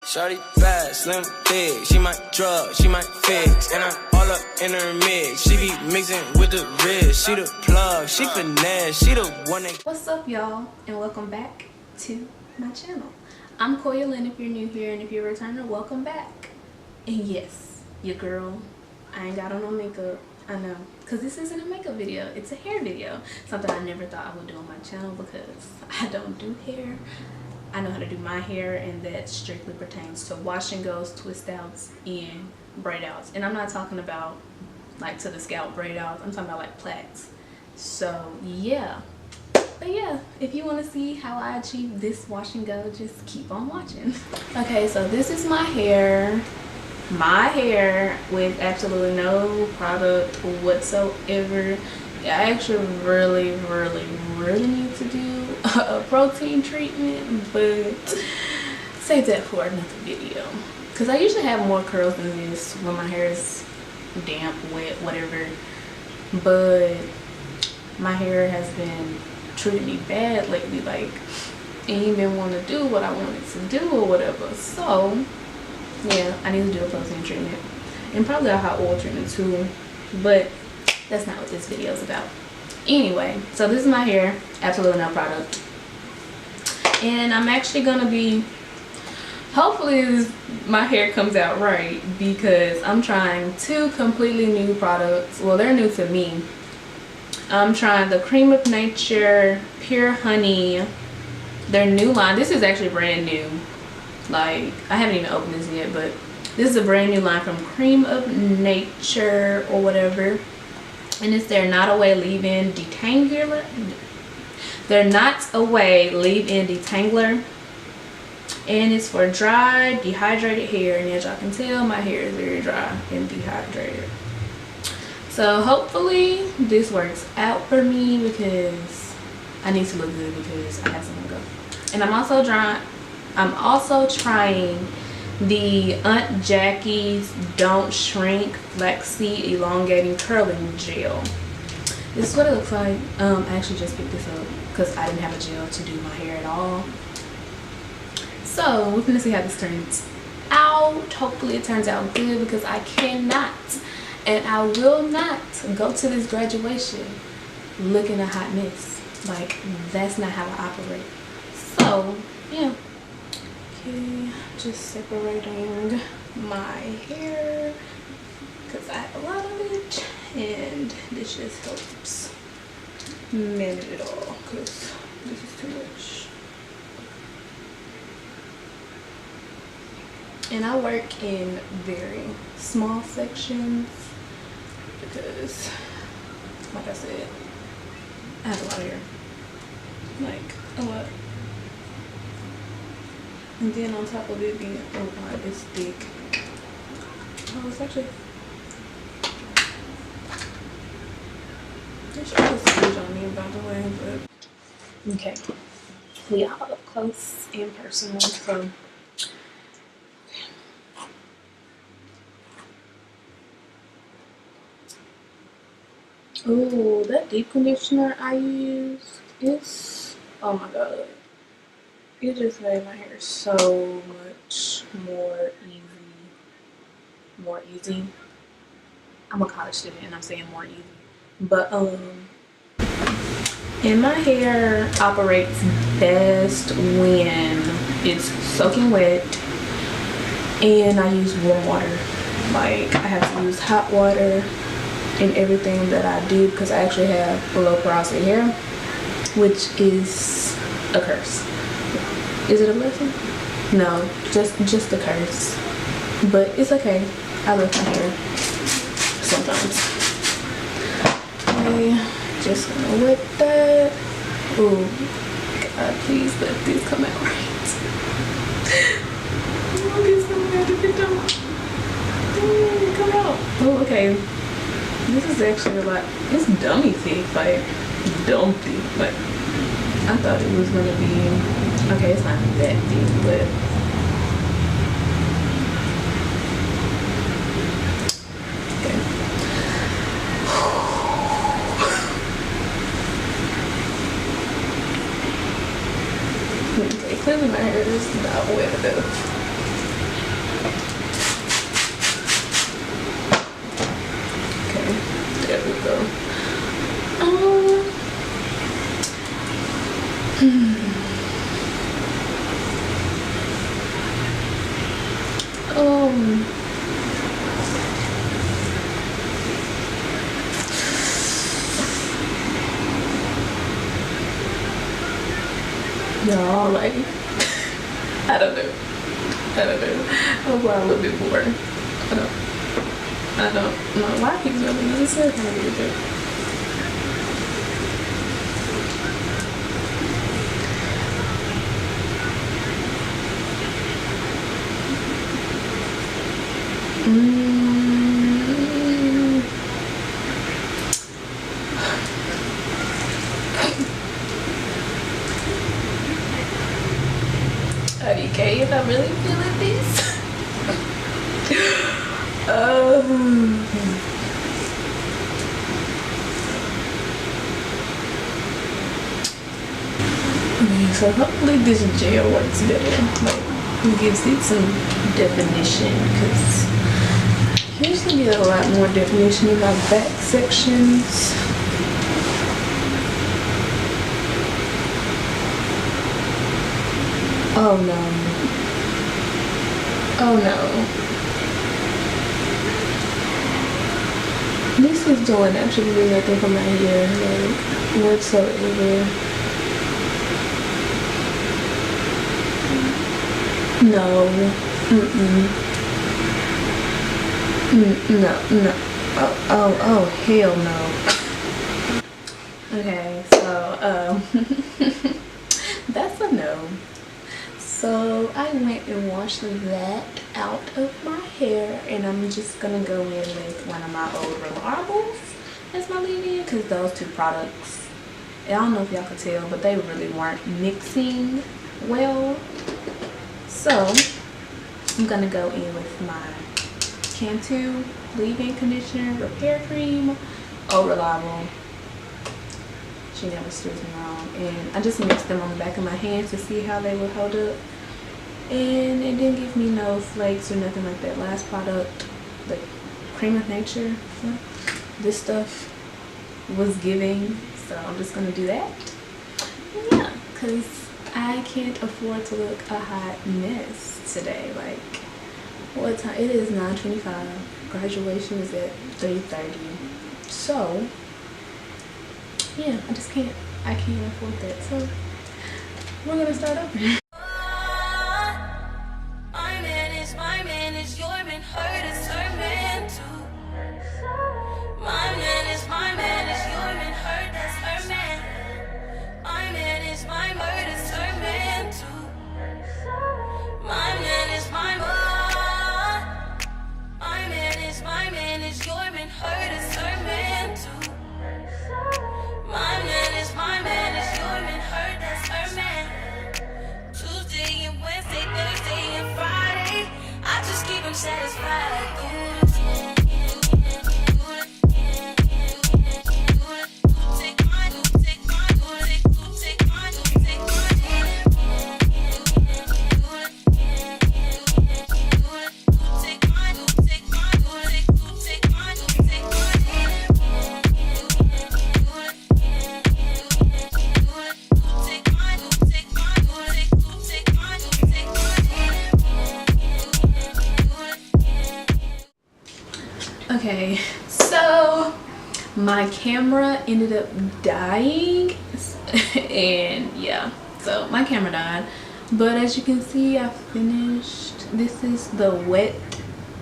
Shawty bad, slim, big. She might drug, she might fix. And I'm all up in her mix. She be mixing with the wrist. She the plug, she finesse. She the one that... What's up, y'all? And welcome back to my channel. I'm QuoiaLen if you're new here, and if you're a returner, welcome back. And yes, your girl, I ain't got on no makeup. I know, because this isn't a makeup video. It's a hair video. Something I never thought I would do on my channel because I don't do hair. I know how to do my hair, and that strictly pertains to wash and goes, twist outs, and braid outs. And I'm not talking about like to the scalp braid outs. I'm talking about like plaits. So yeah. But yeah, if you want to see how I achieve this wash and go, just keep on watching. Okay, so this is my hair. My hair with absolutely no product whatsoever. I actually really need to do a protein treatment, but save that for another video, because I usually have more curls than this when my hair is damp, wet, whatever. But my hair has been treating me bad lately, like it ain't been wanting to do what I wanted to do or whatever. So yeah, I need to do a protein treatment and probably a hot oil treatment too, but that's not what this video is about. Anyway, so this is my hair, absolutely no product. And I'm actually gonna be, hopefully my hair comes out right, because I'm trying two completely new products. Well, they're new to me. I'm trying the Cream of Nature Pure Honey, their new line. This is actually brand new. Like, I haven't even opened this yet, but this is a brand new line from Cream of Nature or whatever. And it's their Not Away Leave-In Detangler. Their Not Away Leave-In Detangler. And it's for dry, dehydrated hair. And as y'all can tell, my hair is very dry and dehydrated. So hopefully this works out for me, because I need to look good because I have somewhere to go. And I'm also trying the Aunt Jackie's Don't Shrink Flaxseed Elongating Curling Gel. This is what it looks like. I actually just picked this up because I didn't have a gel to do my hair at all. So we're gonna see how this turns out. Hopefully it turns out good, because I cannot and I will not go to this graduation looking a hot mess. Like, that's not how I operate. So yeah. Okay, just separating my hair because I have a lot of it, and this just helps manage it all because this is too much. And I work in very small sections because, like I said, I have a lot of hair, like a lot. And then on top of it being, oh god, it's thick. Oh, it's actually, there's a smudge on me, by the way, but okay. We are up close and personal, so oh, that deep conditioner I used is, oh my god. It just made my hair so much more easy. I'm a college student and I'm saying more easy. But and my hair operates best when it's soaking wet and I use warm water. Like, I have to use hot water in everything that I do, because I actually have low porosity hair, which is a curse. Is it a blessing? No, just a curse. But it's okay. I love my hair sometimes. Okay, just gonna wet that. Oh god, please let this come out right. Oh, it's so bad if it don't. Come out. Oh, okay. This is actually a lot. It's dummy thick, like dumb thick. Like, I thought it was gonna be. Okay, it's not that deep, but okay. Okay, clearly my hair is not wet enough. Y'all, like, I don't know. I'll apply a little bit more. I don't know why he's really necessary. Kind of weird. Okay, if I really feeling this. Okay, so hopefully this gel works better. Like, it gives it some definition, because I usually get a lot more definition in my back sections. Oh no. Oh no. This is doing absolutely nothing for my hair, like, whatsoever. No. No. Oh, hell no. Okay, so, that's a no. So I went and washed that out of my hair, and I'm just gonna go in with one of my old reliables as my leave-in, because those two products, I don't know if y'all could tell, but they really weren't mixing well. So I'm gonna go in with my Cantu leave-in conditioner repair cream, old reliable. She never steers me wrong, and I just mixed them on the back of my hands to see how they would hold up, and it didn't give me no flakes or nothing like that last product, the cream of nature. This stuff was giving, so I'm just gonna do that. Yeah, because I can't afford to look a hot mess today. Like, what time? It is 9:25. Graduation is at 3:30. So yeah, I can't afford that. So we're gonna start over. Okay, so my camera ended up dying, and yeah, so my camera died. But as you can see, I finished. This is the wet,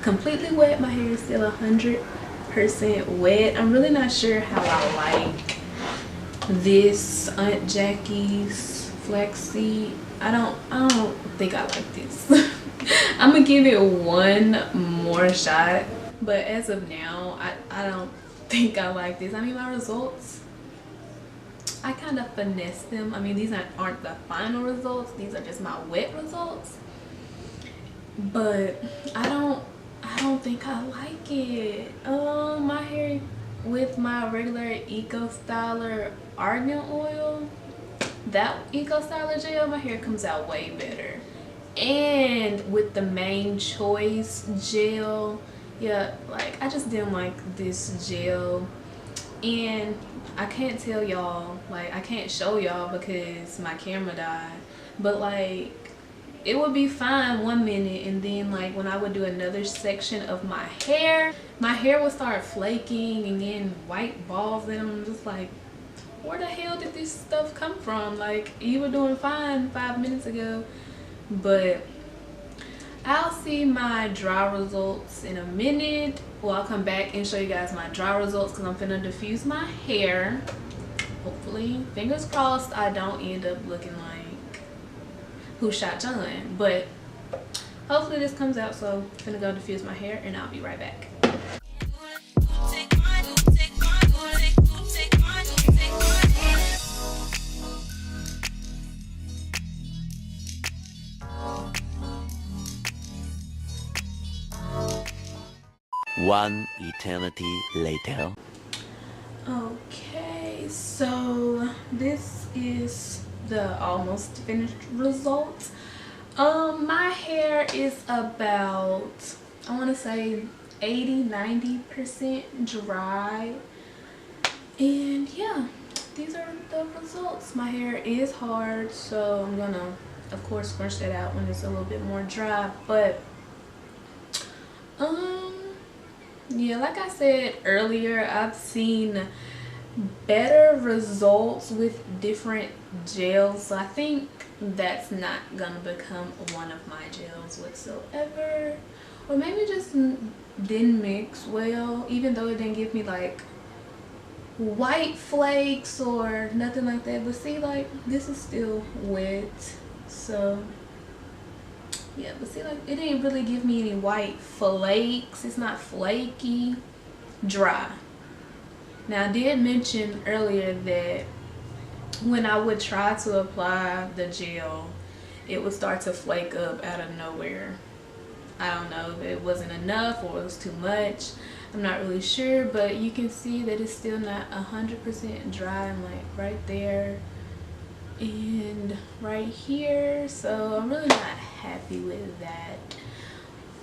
completely wet. My hair is still 100% wet. I'm really not sure how I like this Aunt Jackie's flaxseed. I don't think I like this. I'm gonna give it one more shot, but as of now, I don't think I like this. I mean, my results, I kind of finessed them. I mean, these aren't the final results. These are just my wet results. But I don't think I like it. My hair with my regular Eco Styler argan oil, that Eco Styler gel, my hair comes out way better. And with the Main Choice gel, yeah, like, I just didn't like this gel. And I can't tell y'all, like, I can't show y'all because my camera died, but like, it would be fine 1 minute, and then like when I would do another section of my hair would start flaking and getting white balls in them. I'm just like, where the hell did this stuff come from? Like, you were doing fine 5 minutes ago. But I'll see my dry results in a minute. Well, I'll come back and show you guys my dry results because I'm finna diffuse my hair. Hopefully, fingers crossed, I don't end up looking like Who Shot John. But hopefully this comes out, so I'm finna go diffuse my hair and I'll be right back. One eternity later. Okay, so this is the almost finished result. My hair is about, I want to say 80-90% dry, and yeah, these are the results. My hair is hard, so I'm gonna of course scrunch that out when it's a little bit more dry. But yeah, like I said earlier, I've seen better results with different gels, so I think that's not gonna become one of my gels whatsoever, or maybe just didn't mix well, even though it didn't give me like white flakes or nothing like that. But see, like, this is still wet, so yeah, but see, like, it didn't really give me any white flakes. It's not flaky, dry. Now, I did mention earlier that when I would try to apply the gel, it would start to flake up out of nowhere. I don't know if it wasn't enough or it was too much. I'm not really sure, but you can see that it's still not 100% dry. I'm like right there and right here, so I'm really not happy with that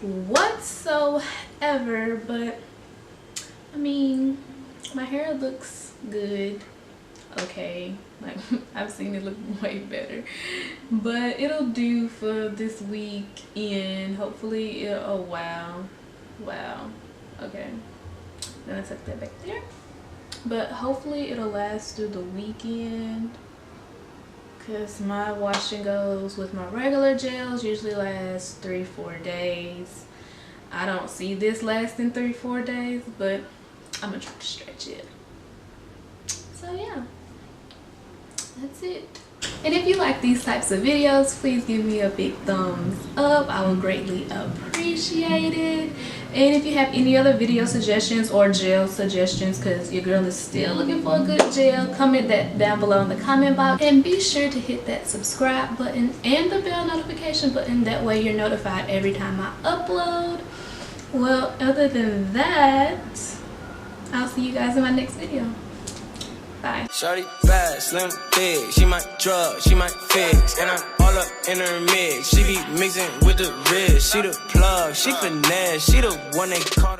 whatsoever. But I mean, my hair looks good, okay, like I've seen it look way better, but it'll do for this week, and hopefully it'll, oh wow, okay, I'm gonna tuck that back there, but hopefully it'll last through the weekend, because my wash and goes with my regular gels usually last 3-4 days. I don't see this lasting 3-4 days, but I'm gonna try to stretch it. So yeah, that's it. And if you like these types of videos, please give me a big thumbs up. I would greatly appreciate it. And if you have any other video suggestions or gel suggestions, because your girl is still looking for a good gel, comment that down below in the comment box. And be sure to hit that subscribe button and the bell notification button. That way you're notified every time I upload. Well, other than that, I'll see you guys in my next video. Bye. Shawty bad, slim, big. She might drug, she might fix. And I'm all up in her mix. She be mixing with the wrist. She the plug, she finesse. She the one they call